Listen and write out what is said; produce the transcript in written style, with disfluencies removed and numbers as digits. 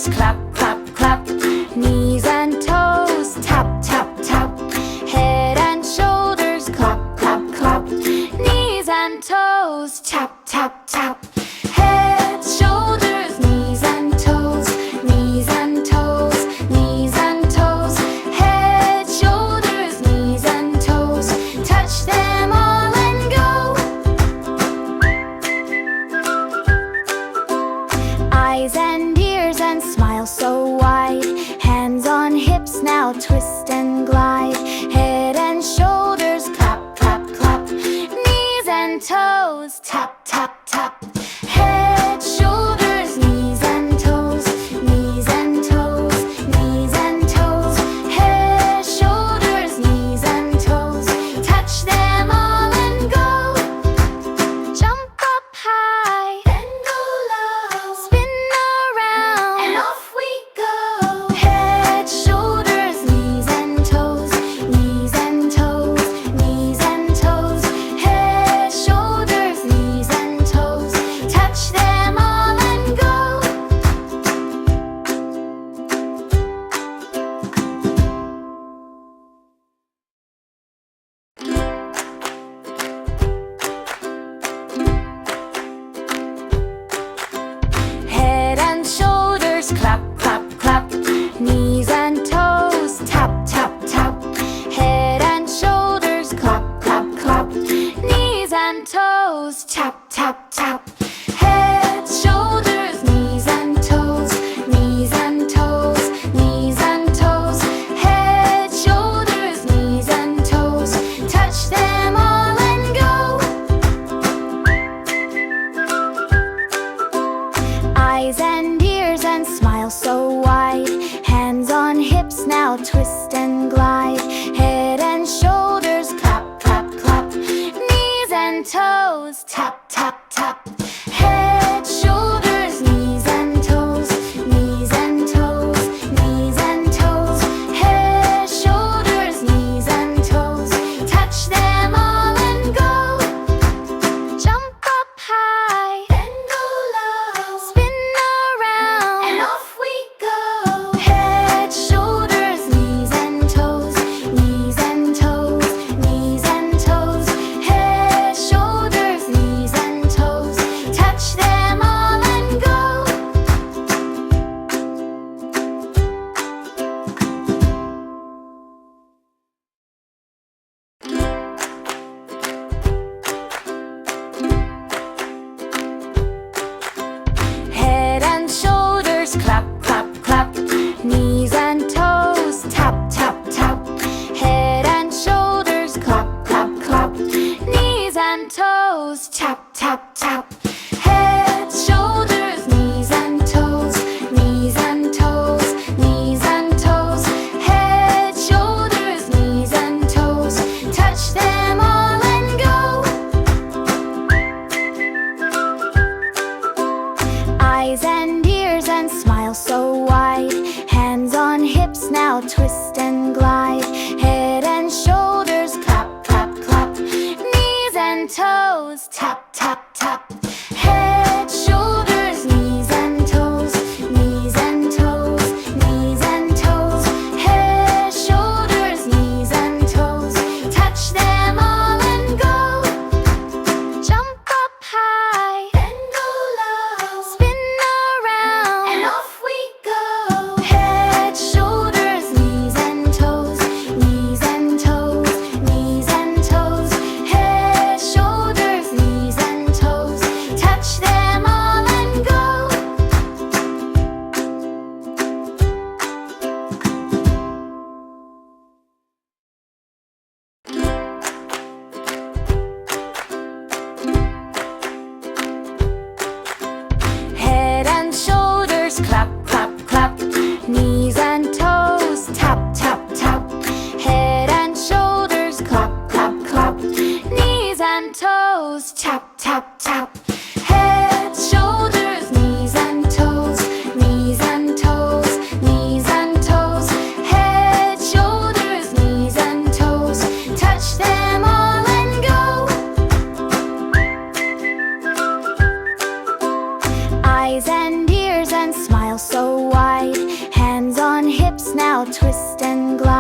shoulders, clap, clap, clap. Knees and toes, tap, tap, tap. Head and shoulders, clap, clap, clap. Knees and toes, tap, tap, tap. Head, shoulders, knees and toes, knees and toes, knees and toes. Head, shoulders, knees and toes. Touch them all and go. Eyes and ears and smile so wide. Hands on hips, now twist and glide. Head and shoulders, clap, clap, clap. Knees and toes, tap, tap, tap. Head, shoulders, knees and toes, knees and toes, knees and toes. Head, shoulders, knees and toes. Touch them all and go. Jump up high, then go low. Spin around, and off we go. Head, shoulders, knees and toes, knees and toes, knees and toes. Head, shoulders, knees and toes. Touch them all and go. Head and shoulders, clap, clap, clap. Knees and toes, tap, tap, tap. Head and shoulders, clap, clap, clap. Knees and toes, tap, tap, tap. Head, shoulders, knees and toes, knees and toes, knees and toes. Head, shoulders, knees and toes. Touch them all and go. Eyes and ears and smile so wide. Hands on hips, now twist and glide. Head and shoulders, clap, clap, clap. Knees and toes, tap, tap, tap. Head, shoulders, knees and toes, knees and toes, knees and toes. Head, shoulders, knees and toes. Touch them all and go. Jump up high, then go low. Spin around, and off we go. Head, shoulders, knees and toes, knees and toes, knees and toes. Head, shoulders, knees and toes. Touch them all and go. Head and shoulders, clap, clap, clap. Knees and toes, tap, tap, tap. Head and shoulders, clap, clap, clap. Knees and toes, tap, tap, tap. Head, shoulders, knees and toes, knees and toes, knees and toes. Head, shoulders, knees and toes. Touch them all and go. Eyes and ears and smile so wide. Hands on hips, now twist and glide. Head and shoulders, clap, clap, clap. Knees and toes, tap, tap, tap. Head, shoulders, knees and toes, knees and toes, knees and toes. Head, shoulders, knees and toes. Touch them all and go. Jump up high, then go low. Spin around, and off we go. Head, shoulders, knees and toes, knees and toes, knees and toes. Head, shoulders, knees and toes. Touch them all and go. Head and shoulders, clap, clap, clap. Knees and toes, tap, tap, tap. Head and shoulders, clap, clap, clap. Knees and toes, tap, tap, tap. Head, shoulders, knees and toes, knees and toes, knees and toes. Head, shoulders, knees and toes. Touch them all and go. Eyes and ears and smile smile so wide. Hands on hips now, twist and glide.